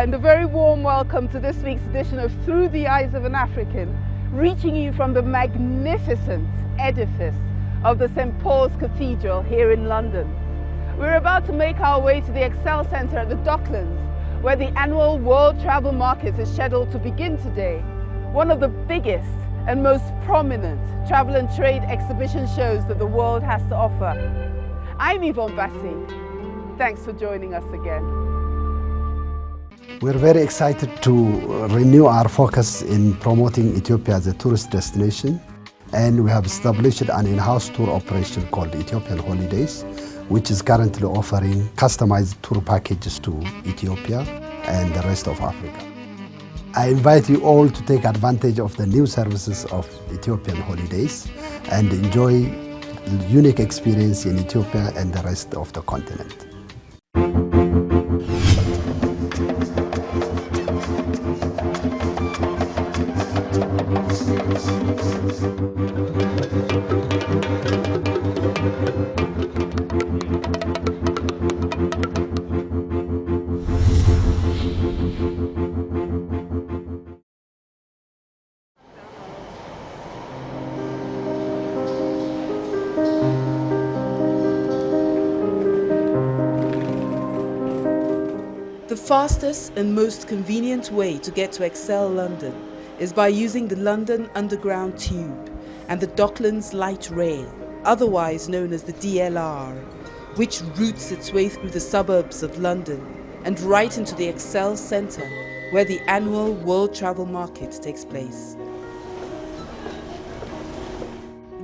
and a very warm welcome to this week's edition of Through the Eyes of an African, reaching you from the magnificent edifice of the St. Paul's Cathedral here in London. We're about to make our way to the Excel Centre at the Docklands, where the annual World Travel Market is scheduled to begin today, one of the biggest and most prominent travel and trade exhibition shows that the world has to offer. I'm Yvonne Bassi. Thanks for joining us again. We're very excited to renew our focus in promoting Ethiopia as a tourist destination, and we have established an in-house tour operation called Ethiopian Holidays, which is currently offering customized tour packages to Ethiopia and the rest of Africa. I invite you all to take advantage of the new services of Ethiopian Holidays and enjoy the unique experience in Ethiopia and the rest of the continent. The fastest and most convenient way to get to Excel London is by using the London Underground Tube and the Docklands Light Rail, otherwise known as the DLR, which routes its way through the suburbs of London and right into the Excel Centre, where the annual World Travel Market takes place.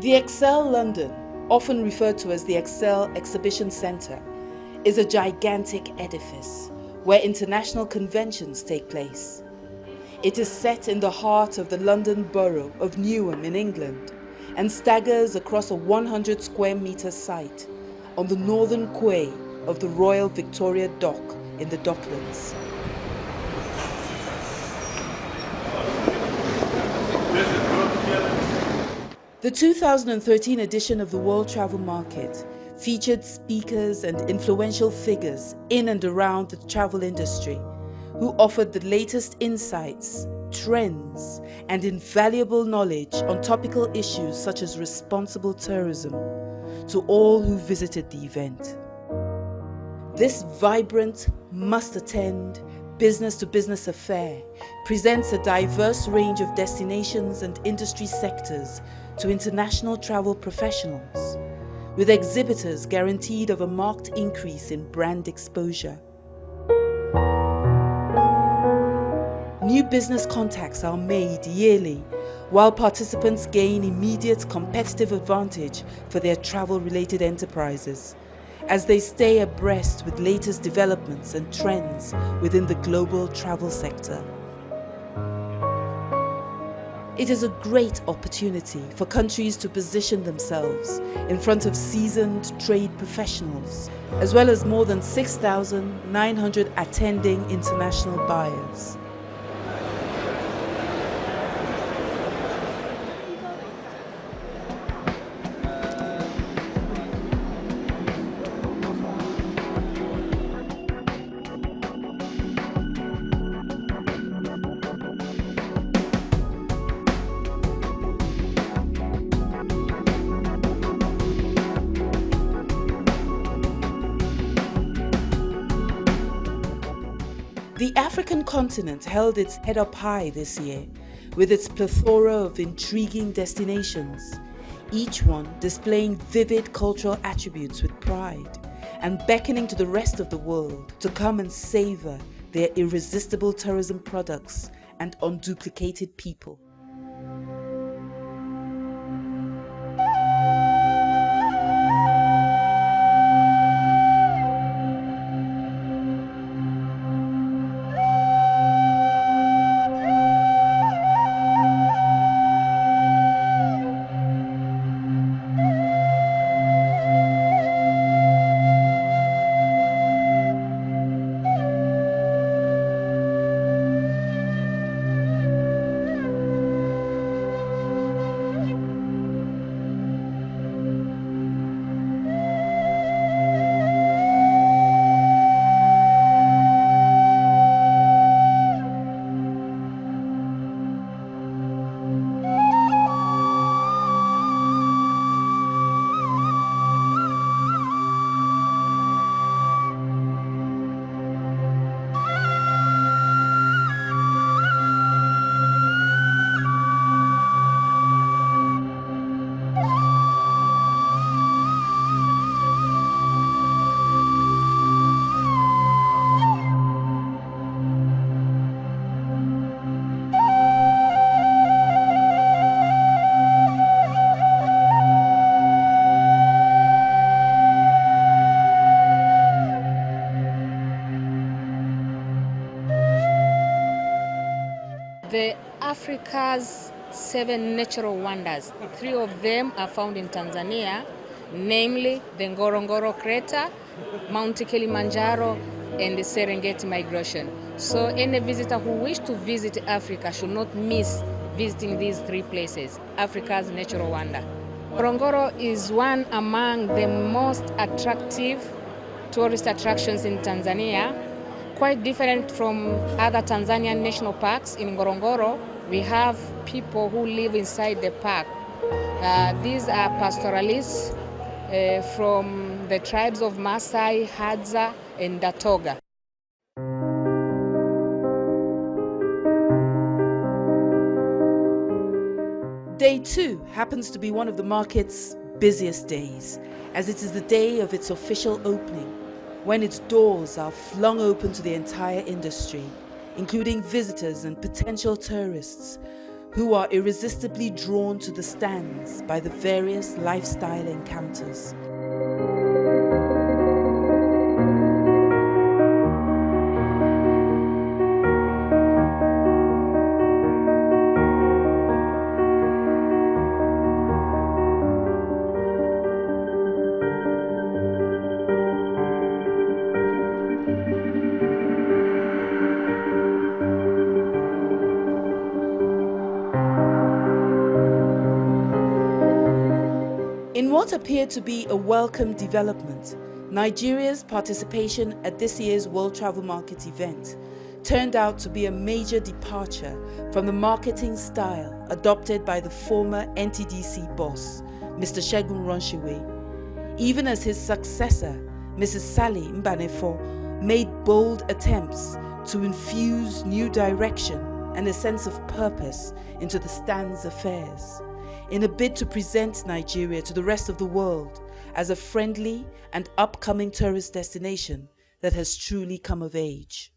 The Excel London, often referred to as the Excel Exhibition Centre, is a gigantic edifice where international conventions take place. It is set in the heart of the London borough of Newham in England and staggers across a 100 square metre site on the northern quay of the Royal Victoria Dock in the Docklands. The 2013 edition of the World Travel Market featured speakers and influential figures in and around the travel industry who offered the latest insights, trends, and invaluable knowledge on topical issues such as responsible tourism to all who visited the event. This vibrant, must-attend, business-to-business affair presents a diverse range of destinations and industry sectors to international travel professionals, with exhibitors guaranteed of a marked increase in brand exposure. New business contacts are made yearly, while participants gain immediate competitive advantage for their travel-related enterprises, as they stay abreast with latest developments and trends within the global travel sector. It is a great opportunity for countries to position themselves in front of seasoned trade professionals, as well as more than 6,900 attending international buyers. The African continent held its head up high this year, with its plethora of intriguing destinations, each one displaying vivid cultural attributes with pride and beckoning to the rest of the world to come and savor their irresistible tourism products and unduplicated people. Africa's 7 natural wonders. 3 of them are found in Tanzania, namely the Ngorongoro crater, Mount Kilimanjaro, and the Serengeti migration. So any visitor who wishes to visit Africa should not miss visiting these 3 places, Africa's natural wonder. Ngorongoro is one among the most attractive tourist attractions in Tanzania. Quite different from other Tanzanian national parks. In Ngorongoro, we have people who live inside the park. These are pastoralists from the tribes of Maasai, Hadza, and Datoga. Day 2 happens to be one of the market's busiest days, as it is the day of its official opening, when its doors are flung open to the entire industry, including visitors and potential tourists who are irresistibly drawn to the stands by the various lifestyle encounters. In what appeared to be a welcome development, Nigeria's participation at this year's World Travel Market event turned out to be a major departure from the marketing style adopted by the former NTDC boss, Mr. Segun Ronshiwe, even as his successor, Mrs. Sally Mbanefo, made bold attempts to infuse new direction and a sense of purpose into the stand's affairs, in a bid to present Nigeria to the rest of the world as a friendly and upcoming tourist destination that has truly come of age.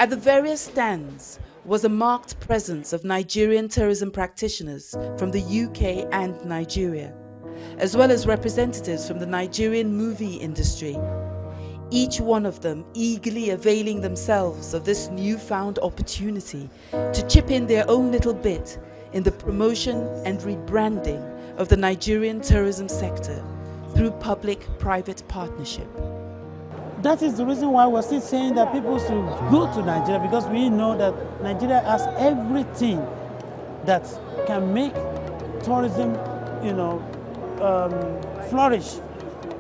At the various stands was a marked presence of Nigerian tourism practitioners from the UK and Nigeria, as well as representatives from the Nigerian movie industry, each one of them eagerly availing themselves of this newfound opportunity to chip in their own little bit in the promotion and rebranding of the Nigerian tourism sector through public-private partnership. That is the reason why we're still saying that people should go to Nigeria, because we know that Nigeria has everything that can make tourism, flourish.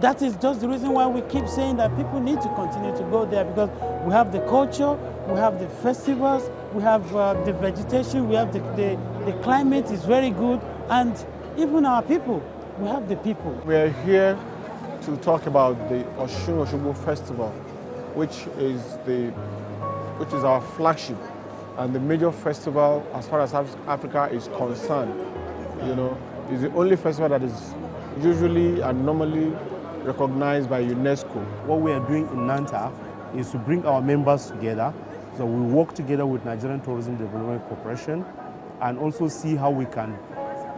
That is just the reason why we keep saying that people need to continue to go there, because we have the culture, we have the festivals, we have the vegetation, we have the climate is very good, and even our people, we have the people. We're here to talk about the Osun Osogbo Festival, which is our flagship and the major festival as far as Africa is concerned. It's the only festival that is usually and normally recognized by UNESCO. What we are doing in Nanta is to bring our members together. So we work together with Nigerian Tourism Development Corporation and also see how we can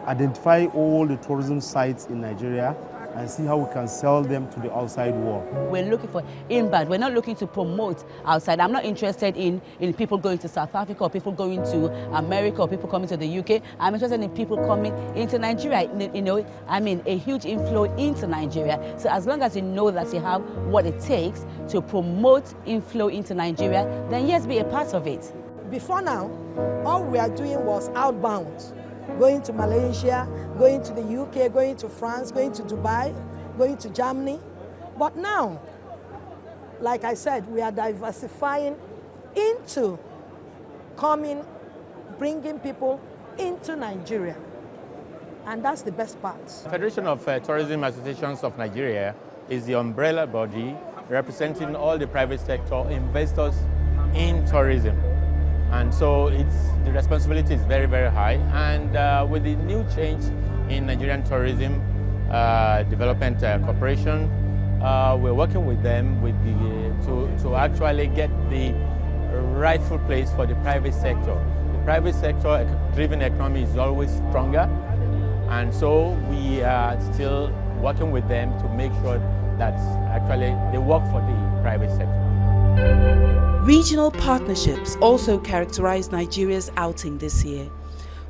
identify all the tourism sites in Nigeria and see how we can sell them to the outside world. We're looking for inbound. We're not looking to promote outside. I'm not interested in people going to South Africa or people going to America or people coming to the UK. I'm interested in people coming into Nigeria. You know, I mean, a huge inflow into Nigeria. So as long as you know that you have what it takes to promote inflow into Nigeria, then yes, be a part of it. Before now, all we are doing was outbound. Going to Malaysia, going to the UK, going to France, going to Dubai, going to Germany. But now, like I said, we are diversifying into bringing people into Nigeria. And that's the best part. Federation of Tourism Associations of Nigeria is the umbrella body representing all the private sector investors in tourism. And so the responsibility is very, very high. And with the new change in Nigerian Tourism Development Corporation, we're working with them to actually get the rightful place for the private sector. The private sector driven economy is always stronger. And so we are still working with them to make sure that actually they work for the private sector. Regional partnerships also characterize Nigeria's outing this year,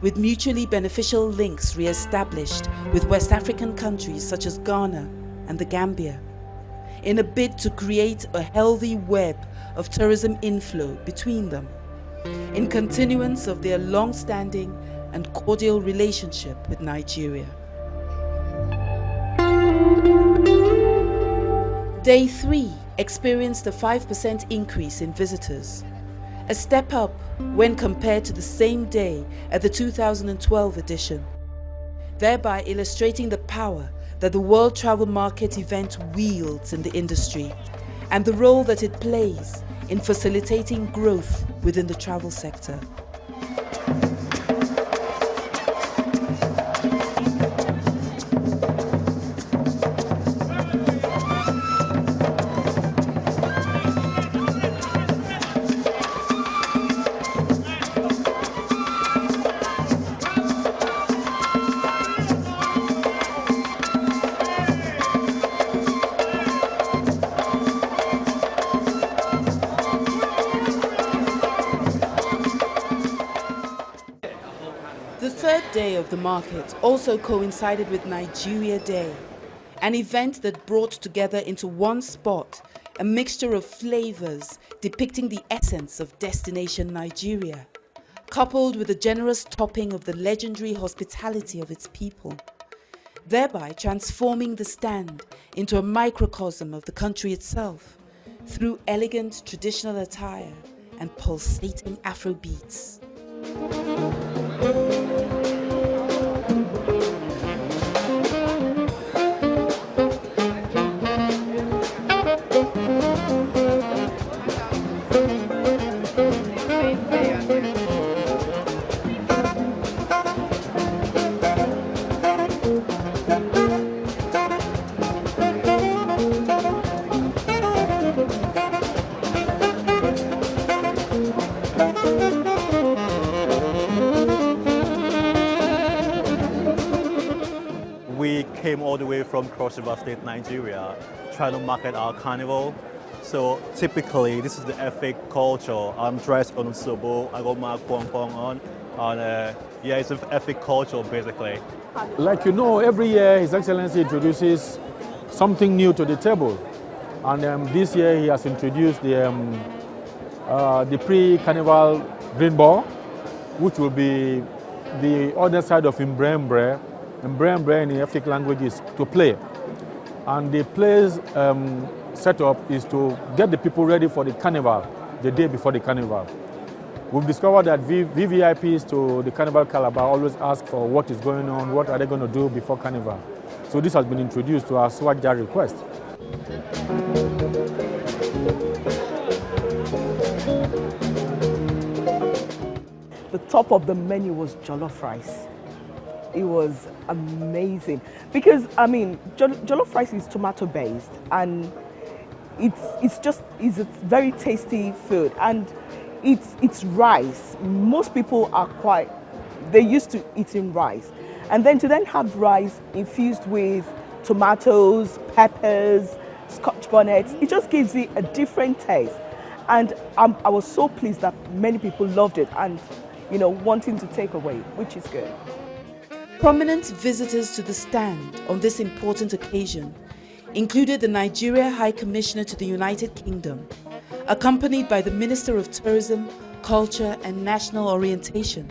with mutually beneficial links re-established with West African countries such as Ghana and the Gambia, in a bid to create a healthy web of tourism inflow between them, in continuance of their long-standing and cordial relationship with Nigeria. Day 3 experienced a 5% increase in visitors, a step up when compared to the same day at the 2012 edition, thereby illustrating the power that the World Travel Market event wields in the industry and the role that it plays in facilitating growth within the travel sector. The third day of the market also coincided with Nigeria Day, an event that brought together into one spot a mixture of flavors depicting the essence of destination Nigeria, coupled with a generous topping of the legendary hospitality of its people, thereby transforming the stand into a microcosm of the country itself through elegant traditional attire and pulsating Afro beats. We came all the way from Cross River State, Nigeria, trying to market our carnival. So typically, this is the ethnic culture. I'm dressed on sobo, I got my pong on, and yeah, it's an ethnic culture basically. Like you know, every year His Excellency introduces something new to the table. And this year he has introduced the pre-carnival green ball, which will be the other side of Mbrembre. Mbrembre in the African language is to play. And the play's setup is to get the people ready for the carnival, the day before the carnival. We've discovered that VVIPs to the Carnival Calabar always ask for what is going on, what are they going to do before carnival. So this has been introduced to our Swagja request. The top of the menu was jollof rice. It was amazing because I mean jollof rice is tomato based and it's a very tasty food and it's rice. Most people they're used to eating rice, and then to have rice infused with tomatoes, peppers, scotch bonnets. It just gives it a different taste. And I was so pleased that many people loved it and, you know, wanting to take away, which is good. Prominent visitors to the stand on this important occasion included the Nigeria High Commissioner to the United Kingdom, accompanied by the Minister of Tourism, Culture and National Orientation,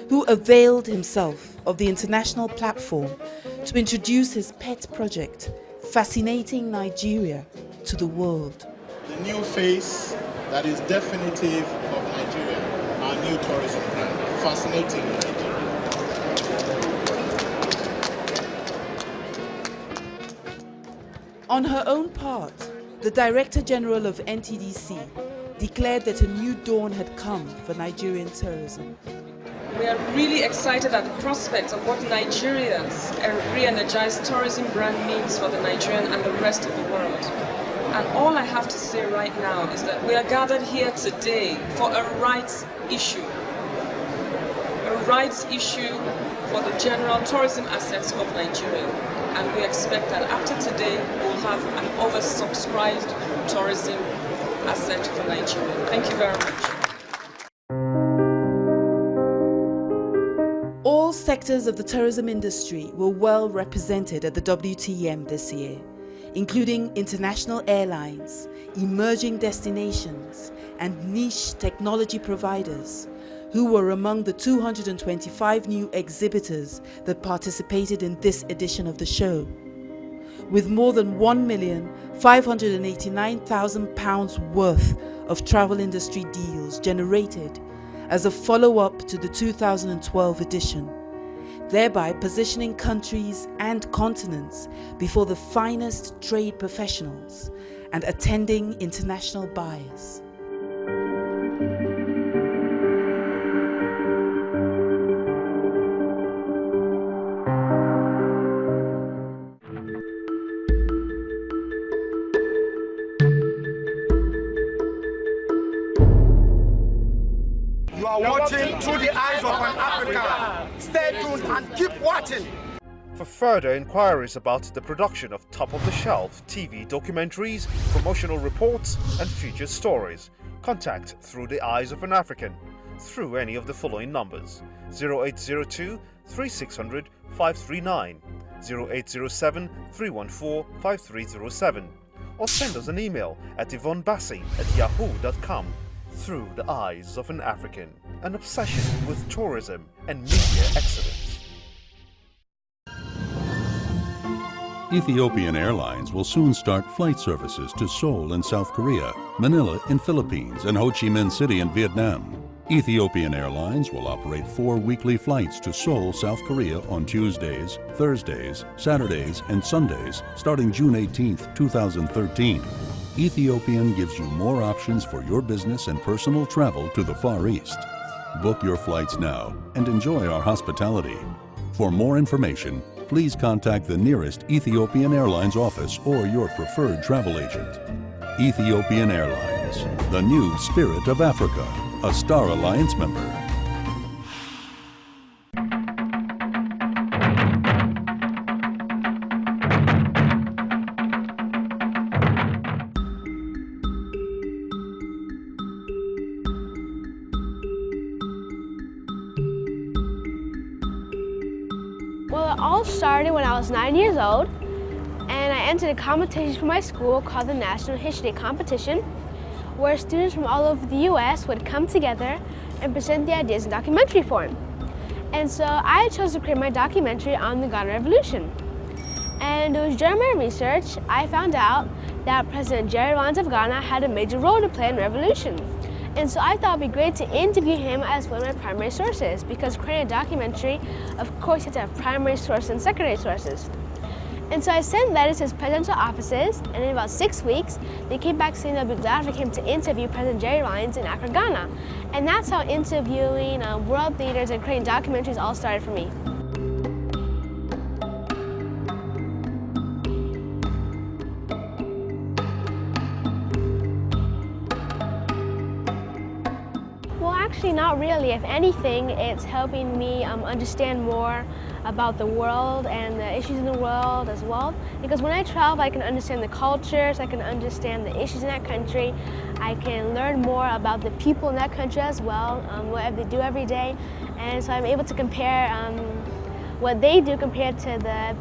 who availed himself of the international platform to introduce his pet project, Fascinating Nigeria, to the world. The new face that is definitive of Nigeria, our new tourism brand, Fascinating Nigeria. On her own part, the Director General of NTDC declared that a new dawn had come for Nigerian tourism. We are really excited at the prospect of what Nigeria's re-energized tourism brand means for the Nigerian and the rest of the world. And all I have to say right now is that we are gathered here today for a rights issue. A rights issue for the general tourism assets of Nigeria. And we expect that after today, we'll have an oversubscribed tourism asset for Nigeria. Thank you very much. All sectors of the tourism industry were well represented at the WTM this year, including international airlines, emerging destinations, and niche technology providers, who were among the 225 new exhibitors that participated in this edition of the show. With more than £1,589,000 worth of travel industry deals generated as a follow-up to the 2012 edition, thereby positioning countries and continents before the finest trade professionals and attending international buyers. You are watching through the eyes of an African. Stay tuned and keep watching. For further inquiries about the production of top-of-the-shelf TV documentaries, promotional reports and featured stories, contact Through the Eyes of an African through any of the following numbers: 0802 3600 539, 0807 314 5307, or send us an email at yvonnebassi@yahoo.com. Through the Eyes of an African, an obsession with tourism and media excellence. Ethiopian Airlines will soon start flight services to Seoul in South Korea, Manila in Philippines, and Ho Chi Minh City in Vietnam. Ethiopian Airlines will operate 4 weekly flights to Seoul, South Korea on Tuesdays, Thursdays, Saturdays, and Sundays starting June 18, 2013. Ethiopian gives you more options for your business and personal travel to the Far East. Book your flights now and enjoy our hospitality. For more information, please contact the nearest Ethiopian Airlines office or your preferred travel agent. Ethiopian Airlines, the new spirit of Africa, a Star Alliance member. Well, it all started when I was 9 years old, and I entered a competition for my school called the National History Competition, where students from all over the U.S. would come together and present the ideas in documentary form. And so I chose to create my documentary on the Ghana Revolution. And it was during my research I found out that President Jerry Rawlings of Ghana had a major role to play in the revolution. And so I thought it would be great to interview him as one of my primary sources, because creating a documentary, of course, you have to have primary sources and secondary sources. And so I sent letters to his presidential offices, and in about 6 weeks, they came back saying they'd be glad for him to interview President Jerry Rawlings in Accra, Ghana. And that's how interviewing world leaders and creating documentaries all started for me. Actually, not really. If anything, it's helping me understand more about the world and the issues in the world as well. Because when I travel, I can understand the cultures, I can understand the issues in that country, I can learn more about the people in that country as well, what they do every day, and so I'm able to compare what they do compared to the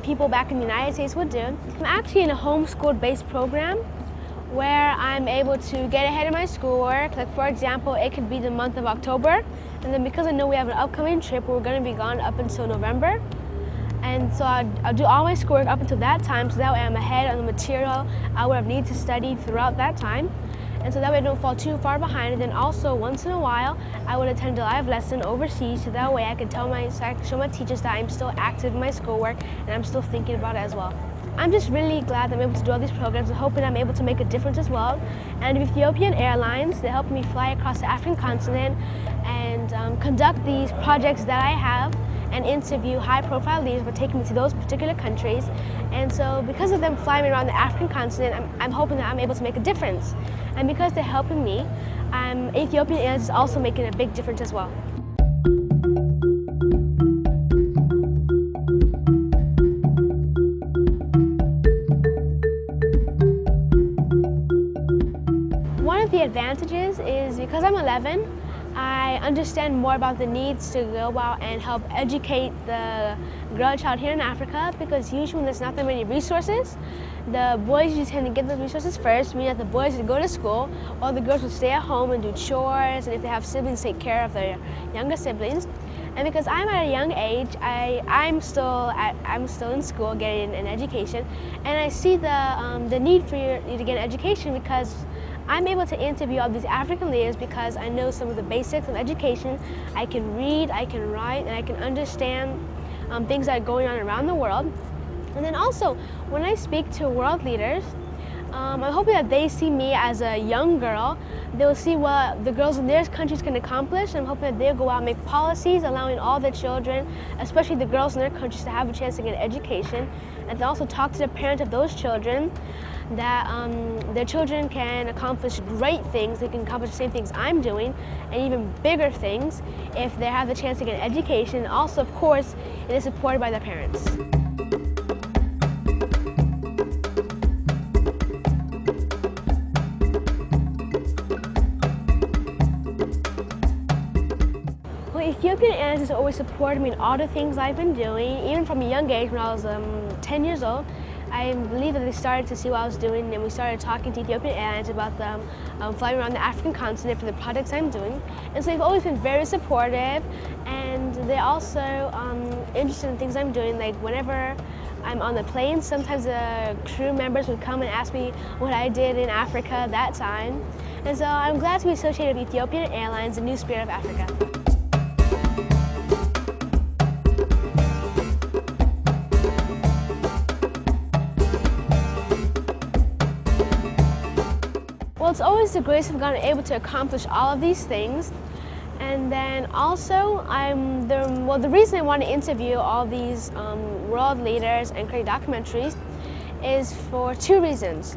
people back in the United States would do. I'm actually in a homeschool-based program where I'm able to get ahead of my schoolwork. Like, for example, it could be the month of October, and then because I know we have an upcoming trip, we're going to be gone up until November, and so I'll do all my schoolwork up until that time, so that way I'm ahead on the material I would have needed to study throughout that time, and so that way I don't fall too far behind. And then also, once in a while, I would attend a live lesson overseas, so that way I can show my teachers that I'm still active in my schoolwork and I'm still thinking about it as well. I'm just really glad that I'm able to do all these programs and hoping I'm able to make a difference as well. And Ethiopian Airlines, they helped me fly across the African continent and conduct these projects that I have and interview high-profile leaders for taking me to those particular countries. And so because of them flying me around the African continent, I'm hoping that I'm able to make a difference. And because they're helping me, Ethiopian Airlines is also making a big difference as well. One of the advantages is because I'm 11, I understand more about the needs to go out and help educate the girl child here in Africa, because usually when there's not that many resources, the boys usually tend to get those resources first, meaning that the boys would go to school, while the girls would stay at home and do chores, and if they have siblings, take care of their younger siblings. And because I'm at a young age, I'm still in school getting an education, and I see the need for you to get an education because I'm able to interview all these African leaders because I know some of the basics of education. I can read, I can write, and I can understand things that are going on around the world. And then also, when I speak to world leaders, I'm hoping that they see me as a young girl. They'll see what the girls in their countries can accomplish. I'm hoping that they'll go out and make policies allowing all their children, especially the girls in their countries, to have a chance to get an education. And to also talk to the parents of those children that their children can accomplish great things. They can accomplish the same things I'm doing and even bigger things if they have the chance to get an education. Also, of course, it is supported by their parents. Ethiopian Airlines has always supported me in all the things I've been doing, even from a young age. When I was 10 years old, I believe that they started to see what I was doing, and we started talking to Ethiopian Airlines about them flying around the African continent for the projects I'm doing. And so they've always been very supportive, and they're also interested in things I'm doing. Like whenever I'm on the plane, sometimes the crew members would come and ask me what I did in Africa that time. And so I'm glad to be associated with Ethiopian Airlines, the new spirit of Africa. Well, it's always the grace of God I'm able to accomplish all of these things. And then also, the reason I want to interview all these world leaders and create documentaries is for two reasons.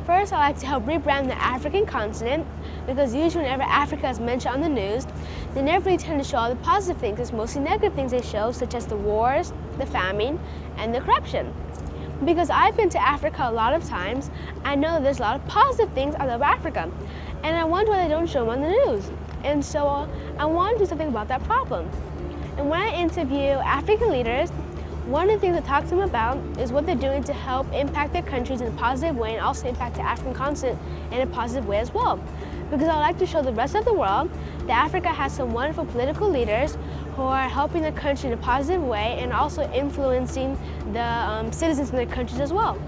First, I like to help rebrand the African continent, because usually whenever Africa is mentioned on the news, they never really tend to show all the positive things. It's mostly negative things they show, such as the wars, the famine, and the corruption. Because I've been to Africa a lot of times, I know there's a lot of positive things out of Africa. And I wonder why they don't show them on the news. And so I want to do something about that problem. And when I interview African leaders, one of the things I talk to them about is what they're doing to help impact their countries in a positive way and also impact the African continent in a positive way as well. Because I like to show the rest of the world that Africa has some wonderful political leaders who are helping the country in a positive way and also influencing the citizens in their countries as well.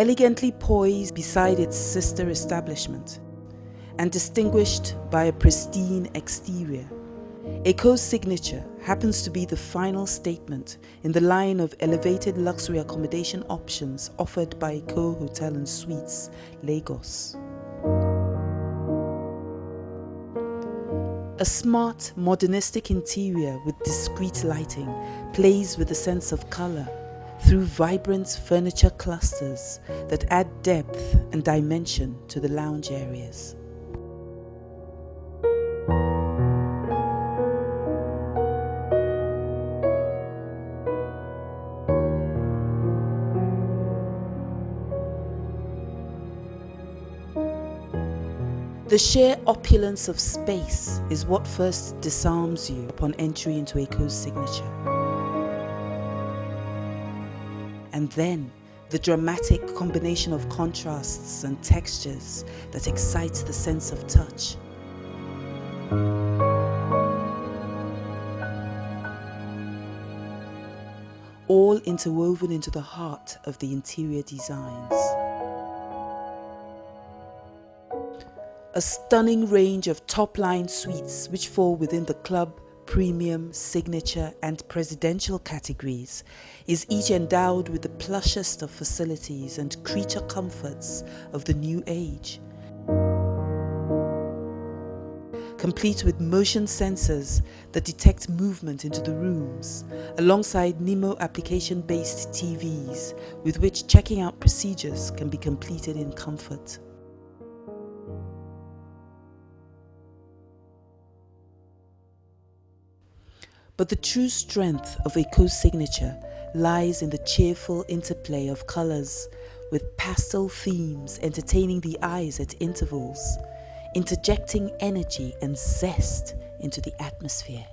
elegantly poised beside its sister establishment, and distinguished by a pristine exterior. Eko's signature happens to be the final statement in the line of elevated luxury accommodation options offered by Eko Hotel and Suites, Lagos. A smart, modernistic interior with discreet lighting plays with the sense of color through vibrant furniture clusters that add depth and dimension to the lounge areas. The sheer opulence of space is what first disarms you upon entry into Eko's signature. And then the dramatic combination of contrasts and textures that excites the sense of touch. All interwoven into the heart of the interior designs. A stunning range of top-line suites which fall within the club, premium, signature and presidential categories is each endowed with the plushest of facilities and creature comforts of the new age. Complete with motion sensors that detect movement into the rooms, alongside Nemo application-based TVs with which checking out procedures can be completed in comfort. But the true strength of Eko's signature lies in the cheerful interplay of colors, with pastel themes entertaining the eyes at intervals, interjecting energy and zest into the atmosphere.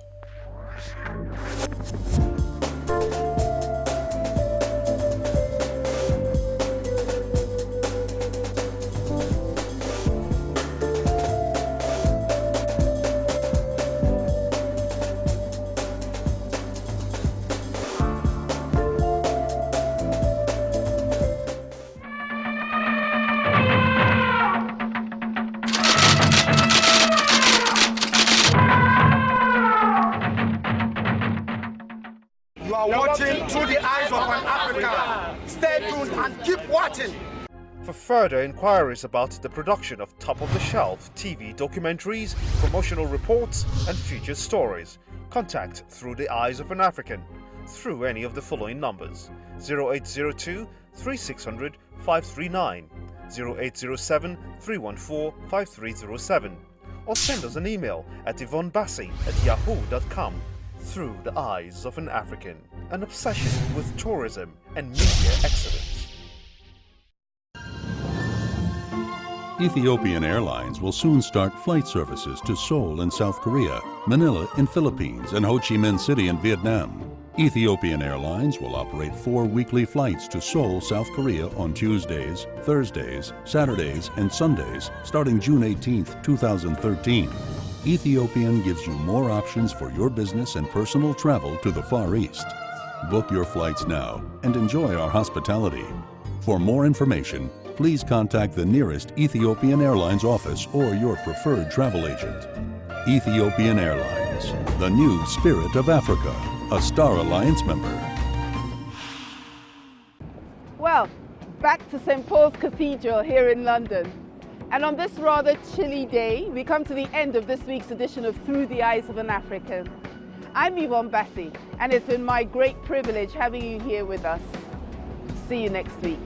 You are watching through the eyes of an African. Stay tuned and keep watching. For further inquiries about the production of top-of-the-shelf TV documentaries, promotional reports and featured stories, contact Through the Eyes of an African through any of the following numbers: 0802 3600 539, 0807 314 5307, or send us an email at yvonnebassi@yahoo.com. Through the Eyes of an African, an obsession with tourism and media excellence. Ethiopian Airlines will soon start flight services to Seoul in South Korea, Manila in Philippines, and Ho Chi Minh City in Vietnam. Ethiopian Airlines will operate 4 weekly flights to Seoul, South Korea on Tuesdays, Thursdays, Saturdays, and Sundays starting June 18, 2013. Ethiopian gives you more options for your business and personal travel to the Far East. Book your flights now and enjoy our hospitality. For more information, please contact the nearest Ethiopian Airlines office or your preferred travel agent. Ethiopian Airlines, the new spirit of Africa, a Star Alliance member. Well, back to St. Paul's Cathedral here in London. And on this rather chilly day, we come to the end of this week's edition of Through the Eyes of an African. I'm Yvonne Bassi, and it's been my great privilege having you here with us. See you next week.